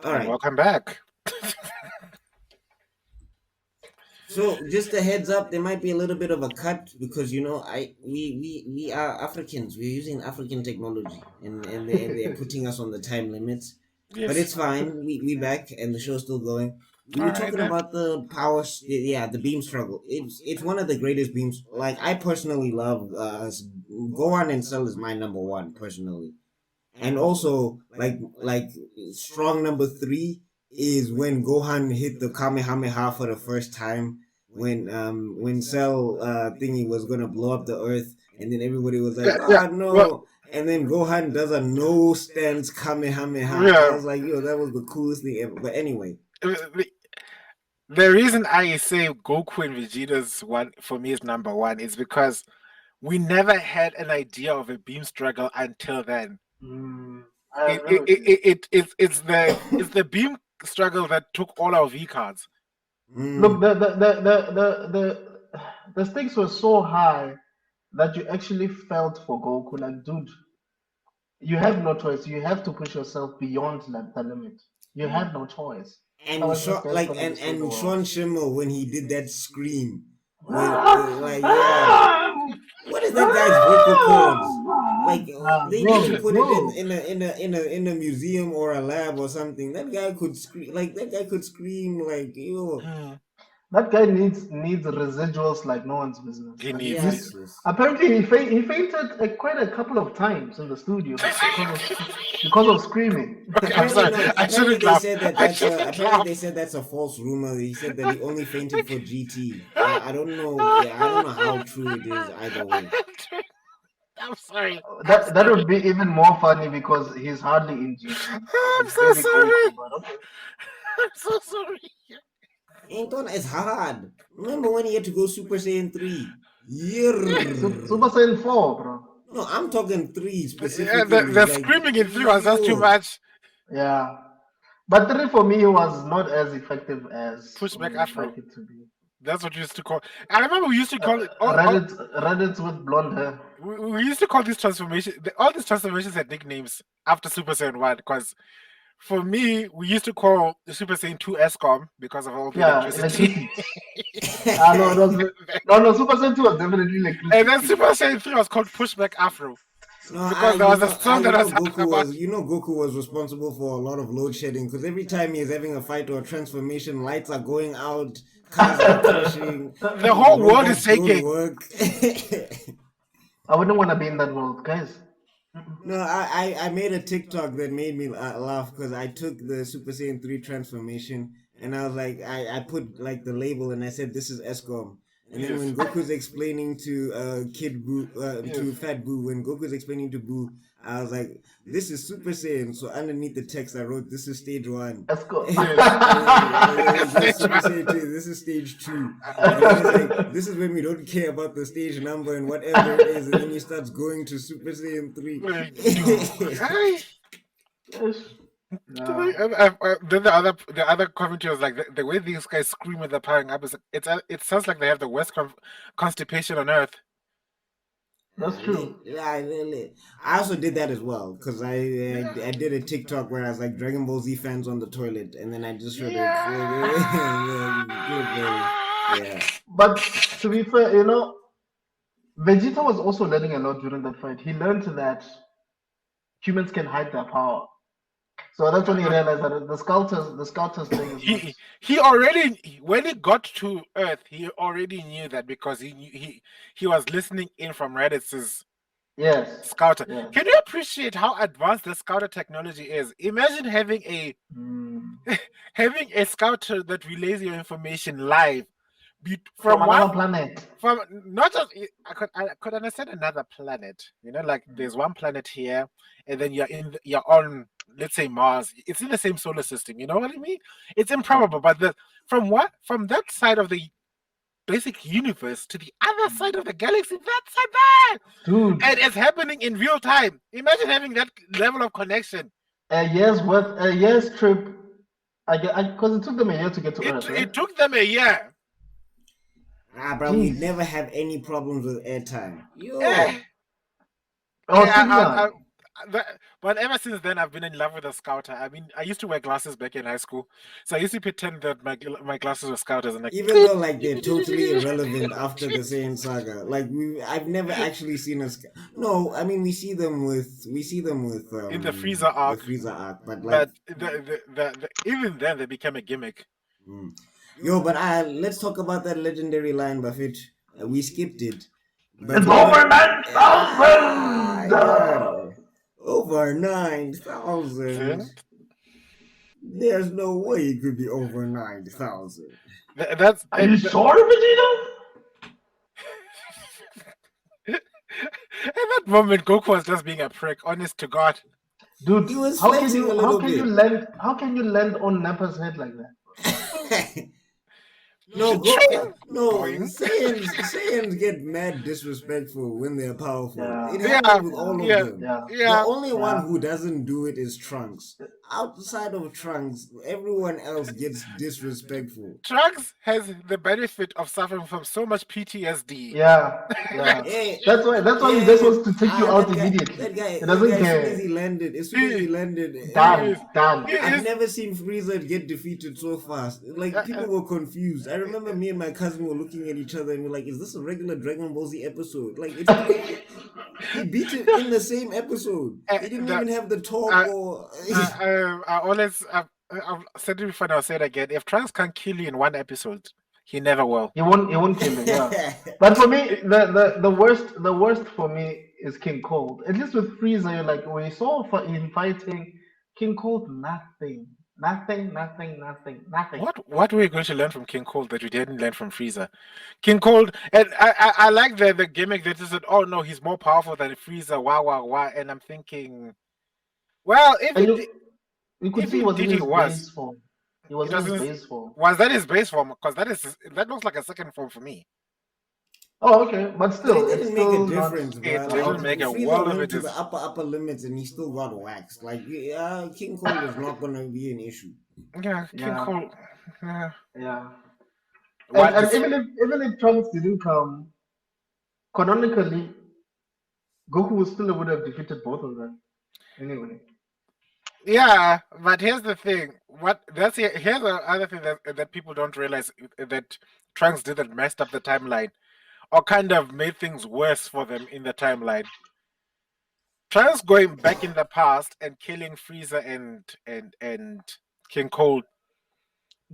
All right. Welcome back. So just a heads up, there might be a little bit of a cut because we are Africans. We're using African technology, and they're putting us on the time limits. But Yes. it's fine. We back, and the show's still going. We All were right, talking then. about the the beam struggle. It's one of the greatest beams. Like I personally love Gohan and Cell is my number one personally, and also like strong number three is when Gohan hit the kamehameha for the first time when Cell thingy was gonna blow up the earth, and then everybody was like, Yeah. oh Well, no. And then Gohan does a no stance kamehameha. I yeah. was like, yo, that was the coolest thing ever. But anyway, The reason I say Goku and Vegeta's one for me is number one is because we never had an idea of a beam struggle until then. I agree with you. It's the beam struggle that took all our V cards. Look, the stakes were so high that you actually felt for Goku. Like, dude, you have no choice. You have to push yourself beyond the limit. You have no choice. and Otherwise, this Sean, guy's like gonna destroy the and world. Sean Schemmel when he did that scream, when like yeah, what is that guy's vocal cords? Like they need to put it in a museum or a lab or something. That guy could scream like yo. That guy needs residuals like no one's business. He Like, needs Yes. apparently he fainted quite a couple of times in the studio because of screaming. Okay, I'm sorry. I Apparently shouldn't they laugh. said I that's shouldn't apparently laugh. they said that's a false rumor. He said that he only fainted for GT. I don't know. Yeah, I don't know how true it is either way. I'm sorry. That would be even more funny because he's hardly in GT. I'm so sorry. But okay. I'm so sorry. Anton, it's hard. Remember when he had to go Super Saiyan 3? Yeah. Super Saiyan 4, bro. No, I'm talking 3 Yeah, specifically. the screaming in 3 was just too much. Yeah. But 3 for me was not as effective as Pushback we would Afro. like it to be. That's what we used to call. I remember we used to call it. Reddit with blonde hair. We used to call these transformations. All these transformations had nicknames after Super Saiyan 1 because. For me, we used to call the Super Saiyan 2 ESCOM because of all the electricity. No, Super Saiyan 2 was definitely electricity. And then Super Saiyan 3 was called Pushback Afro. No, because there was a song that was Goku was responsible for a lot of load shedding because every time he's having a fight or a transformation, lights are going out, cars are crashing, the whole world is shaking. I wouldn't want to be in that world, guys. No, I made a TikTok that made me laugh because I took the Super Saiyan 3 transformation and I was like, I put like the label and I said, this is ESCOM. And then when Goku's explaining to Kid Buu, to Fat Buu, when Goku's explaining to Buu, I was like, this is Super Saiyan. So underneath the text, I wrote, this is stage 1. ESCOM. Super Saiyan 2, this is stage 2. And I was like, this is when we don't care about the stage number and whatever it is. And then he starts going to Super Saiyan 3. Then the other commentary was like the way these guys scream when they're powering up is it sounds like they have the worst constipation on earth. That's true. I also did that as well because I did a TikTok where I was like Dragon Ball Z fans on the toilet, and then I just showed it. Yeah. But to be fair, Vegeta was also learning a lot during that fight. He learned that humans can hide their power. So that's when he realized that the sculptors thing is he already, when he got to Earth, he already knew that because he was listening in from Reddit's scouter. Yes. Can you appreciate how advanced the scouter technology is? Imagine having a having a scouter that relays your information live from another planet. From not just I could understand another planet. Like there's one planet here, and then you're on, let's say, Mars. It's in the same solar system. You know what I mean? It's improbable, but from that side of the basic universe to the other side of the galaxy, that's so bad, dude. And it's happening in real time. Imagine having that level of connection. A year's trip. Because it took them a year to get to Earth. Right? It took them a year. Bro, we never have any problems with airtime. but ever since then, I've been in love with a scouter. I mean, I used to wear glasses back in high school, so I used to pretend that my glasses were scouters, and like, Even though like they're totally irrelevant after the Saiyan saga, like I've never actually seen a. No, I mean we see them with in the Freezer arc, but like. but even then they became a gimmick. Mm. Yo, but let's talk about that legendary line, Buffett. We skipped it. But It's over Ah, 9,000. yeah. Over 9,000. There's no way it could be over 9,000. That's Are you sure, Vegeta? At that moment, Goku was just being a prick. Honest to God, Dude, He was how can flexing you a little how can you bit. land how can you land on Nappa's head like that? No, Boing. Saiyans get mad disrespectful when they're powerful. Yeah. It Yeah, happens with all yeah, of them. Yeah. The yeah. only one Yeah. who doesn't do it is Trunks. Outside of Trunks, everyone else gets disrespectful. Trunks has the benefit of suffering from so much PTSD. Yeah. Yeah. Hey, That's why he yeah, just wants to take you out that guy, immediately. that guy, He that doesn't guy, care. as soon as he landed, Done. is- Done. he I've is- never seen Frieza get defeated so fast. Like people were confused. I remember me and my cousin were looking at each other and we're like, "Is this a regular Dragon Ball Z episode?" Like he beat it in the same episode. He didn't even have the talk or. I've said it before and I'll say it again. If Trunks can't kill you in one episode, he never will. He won't kill him, yeah. But for me, the worst for me is King Cold. At least with Frieza, you're like we saw him fighting King Cold, nothing. What were you going to learn from King Cold that you didn't learn from Frieza? King Cold, and I like the gimmick that is that, oh no, he's more powerful than Frieza, wah. And I'm thinking, well, You could if see he was in indeed his he was. base form. He was in his base form. Was that his base form? Because that looks like a second form for me. Oh, okay, but But still, it it's didn't make still a difference, not. bro. It didn't make a Frieza world of went it. to the upper limits and he still got waxed. Like, King Cold was not gonna be an issue. Yeah, King Yeah. Cold. Yeah. What And is- even if Trunks didn't come, canonically, Goku would have defeated both of them. Anyway. Yeah, but here's the thing. Here's the other thing that people don't realize, that Trunks did that messed up the timeline, or kind of made things worse for them in the timeline. Trunks going back in the past and killing Frieza and King Cold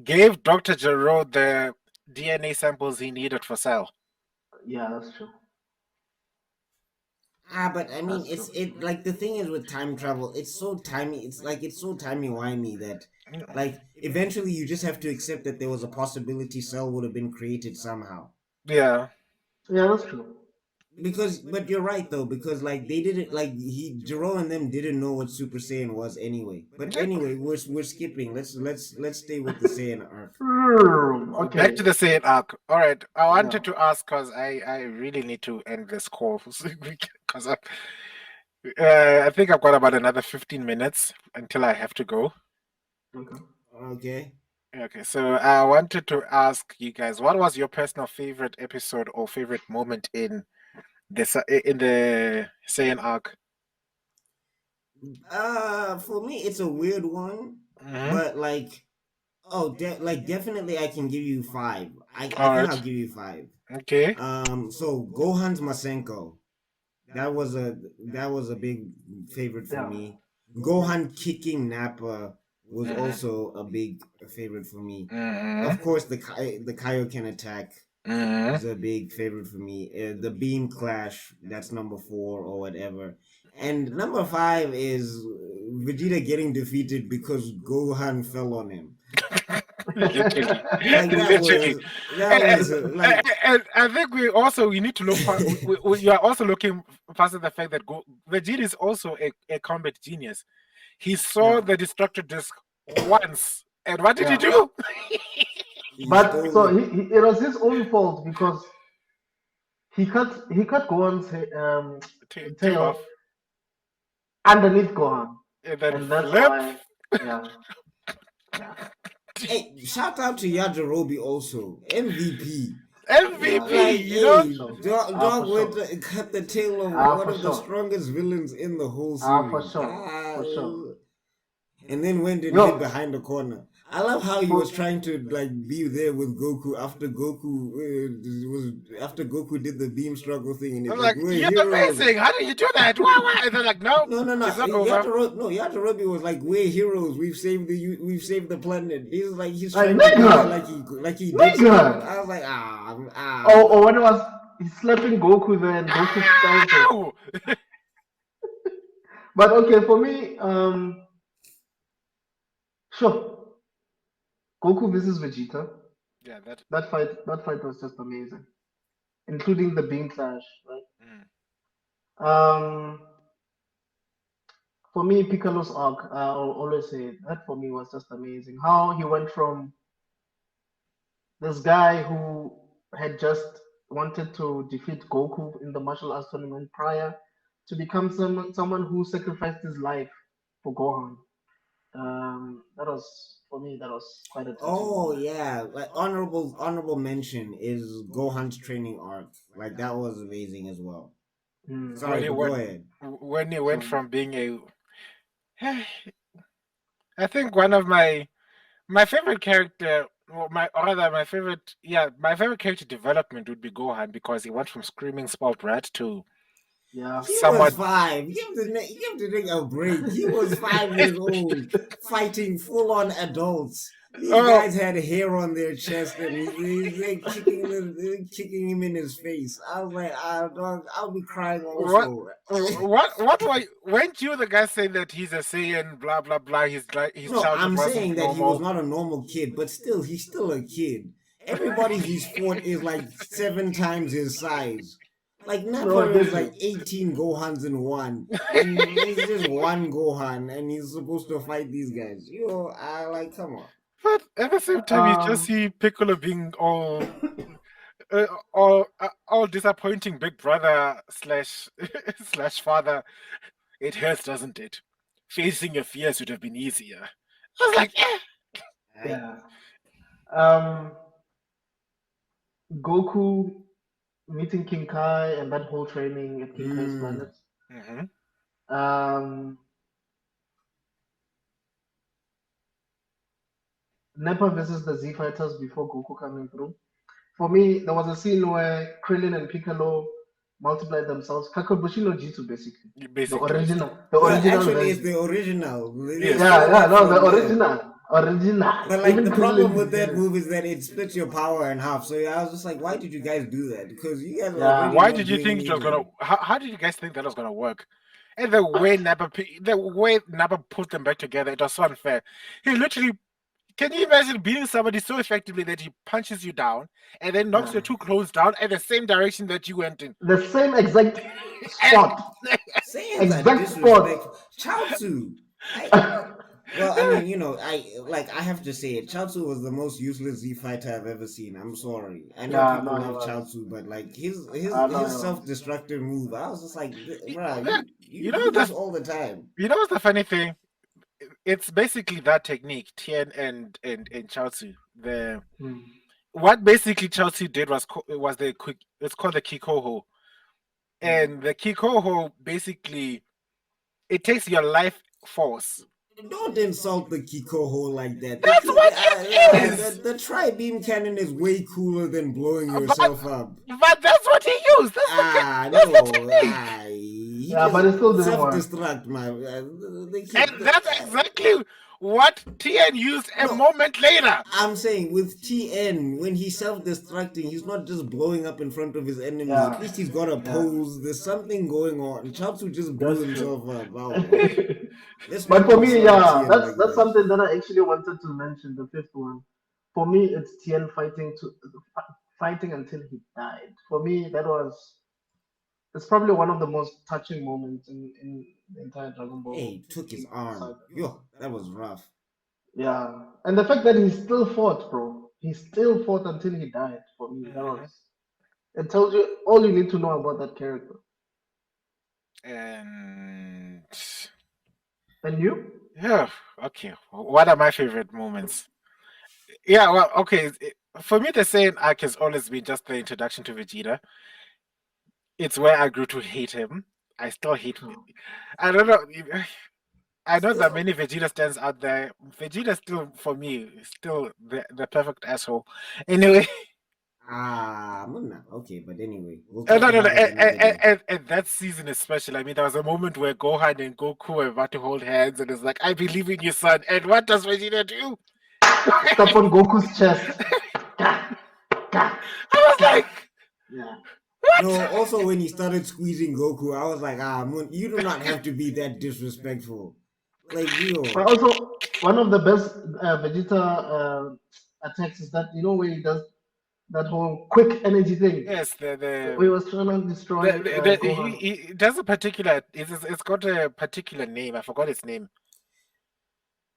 gave Dr. Gero the DNA samples he needed for Cell. Yeah, that's true. But I mean, That's it like the thing is with time travel, it's so timey. It's so timey-wimey that like eventually you just have to accept that there was a possibility Cell would have been created somehow. Yeah. Yeah, that's true. But you're right though, because like they didn't like Jiro and them didn't know what Super Saiyan was anyway. But anyway, we're skipping. Let's stay with the Saiyan arc. Okay. Back to the Saiyan arc. All right. I wanted to ask because I really need to end this call because I think I've got about another 15 minutes until I have to go. Okay. Okay. So I wanted to ask you guys, what was your personal favorite episode or favorite moment in the Saiyan arc? For me, it's a weird one, but like, definitely I can give you 5. I think I'll give you 5. Okay. So Gohan's Masenko, that was a big favorite for me. Gohan kicking Nappa was also a big favorite for me. Of course, the Kaioken attack is a big favorite for me. The beam clash, that's number 4 or whatever. And number 5 is Vegeta getting defeated because Gohan fell on him. Literally. And I think we need to look. You are also looking past the fact that Vegeta is also a combat genius. He saw the destructor disc once, and what did he do? But so it was his own fault because he cut Gohan's tail off underneath Gohan, and that's flip. why. Yeah. Hey, shout out to Yajirobe also. MVP. MVP. Like, You know. hey, Sure. dog For went sure. to cut the tail of one For of the sure. strongest villains in the whole For series. sure. For sure. And then went and hid Yo, behind the corner. I love how he for, was trying to like be there with Goku after Goku did the beam struggle thing, and I'm it's like like, we're you're heroes. amazing. How do you do that? Why? And they're like, no, No. it's not over. Yajirobe was like, "We're heroes. We've saved the planet." He's like, trying to be there nigga, like he did something. nigga. I was like, Or when it was he's slapping Goku there and Goku stands there. Ow! But okay, for me, sure, Goku versus Vegeta. Yeah, that. That fight was just amazing, including the beam clash. Right. Mm. For me, Piccolo's arc, I'll always say that for me was just amazing. How he went from this guy who had just wanted to defeat Goku in the martial arts tournament prior to become someone who sacrificed his life for Gohan. That was for me. That was quite a touching oh moment. yeah, like honorable mention is Gohan's training arc. Like that was amazing as well. Hmm. Sorry, but go ahead. When he went So from being a, I think one of my favorite character, my favorite character development would be Gohan because he went from screaming spoiled brat to yeah, He was somewhat. 5. Give the nigga a break. He was 5 years old, fighting full on adults. These Oh, guys had hair on their chest, and they're kicking him in his face. I was like, dog, I'll be crying what? also. What were weren't you the guy saying that he's a Saiyan, blah blah blah? His No, childhood I'm saying wasn't that he was normal. not a normal kid, but still, he's still a kid. Everybody he's fought is like 7 times his size. Like no, Nappa is like 18 Gohans in one, and he's just one Gohan, and he's supposed to fight these guys. I like, come on. But at the same time, you just um, see Piccolo being all disappointing big brother slash slash father. It hurts, doesn't it? Facing your fears would have been easier. I was like, yeah. I, yeah. Um, Goku meeting King Kai and that whole training at King Kai's mm, planet. Mhm. Um, Nappa versus the Z Fighters before Goku coming through. For me, there was a scene where Krillin and Piccolo multiplied themselves. Kakabushi no Jitsu, basically. The Basically, yes. original, the well, original actually, it's version. the original. They Yes. Yeah, stole yeah, that no, from the them. original. But like Even the problem Krillin with that did it. move is that it splits your power in half. So I was just like, why did you guys do that? Because you guys are Yeah, already Why not did you doing think it was gonna? anything. How did you guys think that was gonna work? And the way Nappa put them back together, it was so unfair. He literally, can you imagine beating somebody so effectively that he punches you down and then knocks yeah. your two clones down at the same direction that you went in? The same exact And spot, Saiyans are exact spot. disrespectful. Chaozu, well, I mean, I have to say it. Chaozu was the most useless Z fighter I've ever seen. I'm sorry. I know Yeah, people no, he love was. Chaozu, but like No, his he self was. destructive move, I was just like, bruh, yeah, you you know do this the all the time. what's the funny thing? It's basically that technique, Tien and Chaozu. The Hmm. what basically Chelsea did was the quick. It's called the Kikoho, Hmm. and the Kikoho basically it takes your life force. Don't insult the Kikoho like that. That's what it is. The tri beam cannon is way cooler than blowing But yourself up. that's what he used. That's the No, technique, he Yeah, but it still just didn't self work. destruct, my and that's exactly what Tien used a no. moment later. I'm saying with TN, when he's self-destructing, he's not just blowing up in front of his enemies. At Yeah, least he's got a yeah, pose. There's something going on. Chaozu just blew that's true. himself up. Oh, let's But not for me, insult yeah, TN that's like that's that. something that I actually wanted to mention. The fifth one, for me, it's Tien fighting until he died. For me, it's probably one of the most touching moments in the entire Dragon Ball Hey, took his arm. saga. Yo, that was rough. Yeah, and the fact that he still fought, bro, he still fought until he died. For me, that Mhm. was it. Tells you all you need to know about that character. And And you? yeah, okay. What are my favorite moments? Yeah, well, okay. For me, the Saiyan arc has always been just the introduction to Vegeta. It's where I grew to hate him. I still hate him. I don't know. I know that many Vegeta stands out there. Vegeta still, for me, is still the perfect asshole. Anyway, okay, but anyway, we'll no, talk no, no. about it another day. And that season especially, I mean, there was a moment where Gohan and Goku were about to hold hands, and it's like, I believe in you, son. And what does Vegeta do? Step on Goku's chest. I was like, Yeah. what? No, also when he started squeezing Goku, I was like, Moon, you do not have to be that disrespectful. Like, yo. But also, one of the best Vegeta attacks is that, where he does that whole quick energy thing. Yes, Where he was trying to destroy Gohan. he does a particular. It's got a particular name. I forgot its name.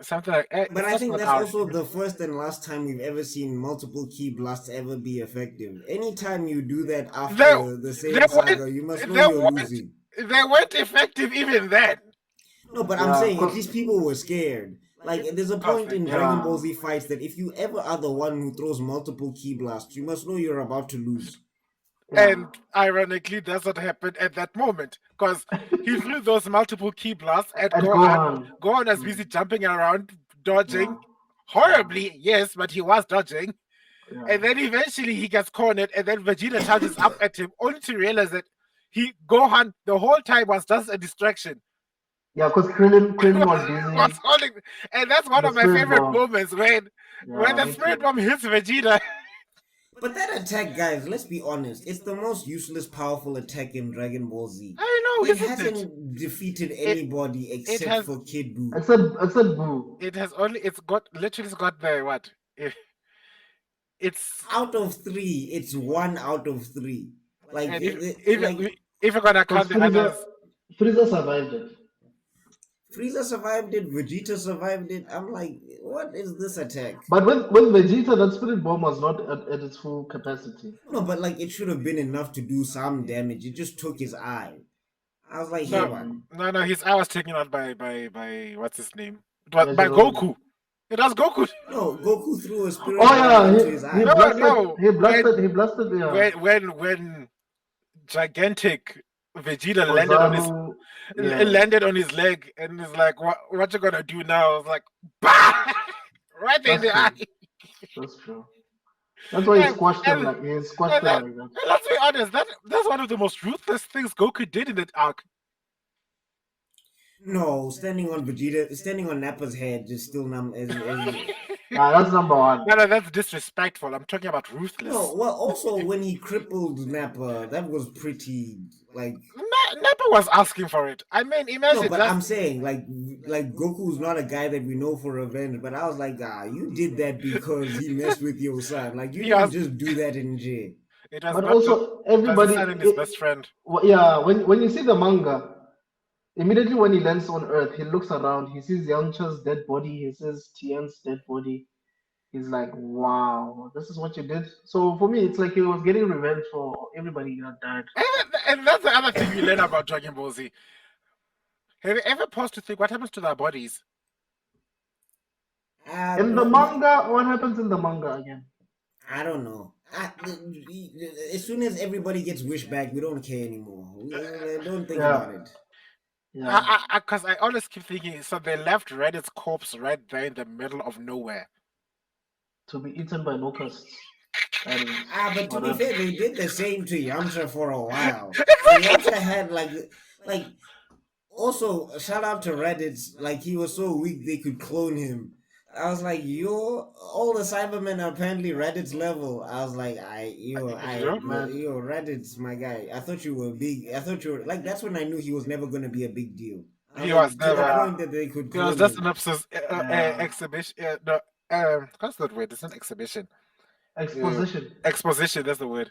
Something like. But I think that's also the first and last time we've ever seen multiple ki blasts ever be effective. Anytime you do that after the same saga, you must know you're losing. They weren't effective even then. No, but I'm saying at least people were scared. Like, there's a point in Dragon Ball Z fights that if you ever are the one who throws multiple ki blasts, you must know you're about to lose. And ironically, that's what happened at that moment. Because he threw those multiple ki blasts at Gohan. Gohan was busy jumping around, dodging. Horribly, yes, but he was dodging. Yeah. And then eventually he gets cornered, and then Vegeta charges up at him, only to realize that Gohan the whole time was just a distraction. Yeah, because Krillin was busy. And that's one of my favorite moments when the spirit bomb hits Vegeta. But that attack, guys, let's be honest, it's the most useless, powerful attack in Dragon Ball Z. I know, it hasn't defeated anybody except for Kid Buu. Except Buu. It's got the what? It's out of 3. It's 1 out of 3. Like if you're gonna count the others, Frieza survived it. Frieza survived it, Vegeta survived it. I'm like, what is this attack? But with Vegeta, that spirit bomb was not at its full capacity. No, but like it should have been enough to do some damage. It just took his eye. I was like, no, his eye was taken out by what's his name? By Goku. It was Goku. No, Goku threw a spirit bomb into his eye. He blasted. Yeah. When gigantic Vegeta landed on his leg, and he's like, "What you gonna do now?" I was like, "Bah!" Right in the eye. That's true. That's why he squashed him like that. Let's be honest. That's one of the most ruthless things Goku did in that arc. No, standing on Nappa's head is still that's number 1. No, that's disrespectful. I'm talking about ruthless. No, well, also when he crippled Nappa, that was pretty like. Nappa was asking for it. I mean, imagine. No, but I'm saying like Goku's not a guy that we know for revenge. But I was like, you did that because he messed with your son. Like you didn't just do that in jail. But also everybody, his best friend. Yeah, when you see the manga. Immediately when he lands on Earth, he looks around. He sees Yamcha's dead body. He sees Tien's dead body. He's like, "Wow, this is what you did." So for me, it's like he was getting revenge for everybody that died. And that's the other thing you learn about Dragon Ball Z. Have you ever paused to think what happens to their bodies? In the manga, what happens in the manga again? I don't know. As soon as everybody gets wished back, we don't care anymore. We don't think about it. Yeah, because I always keep thinking. So they left Reddit's corpse right there in the middle of nowhere to be eaten by locusts. But to be fair, they did the same to Yamcha for a while. Yamcha had like. Also, shout out to Reddit. Like he was so weak they could clone him. I was like, all the Cybermen are apparently Reddit's level. I was like, Reddit's my guy. I thought you were big. I thought you were like. That's when I knew he was never gonna be a big deal. He was never. To the point that they could. He was just an exhibition. That's not word. It's an exhibition. Exposition. Exposition. That's the word.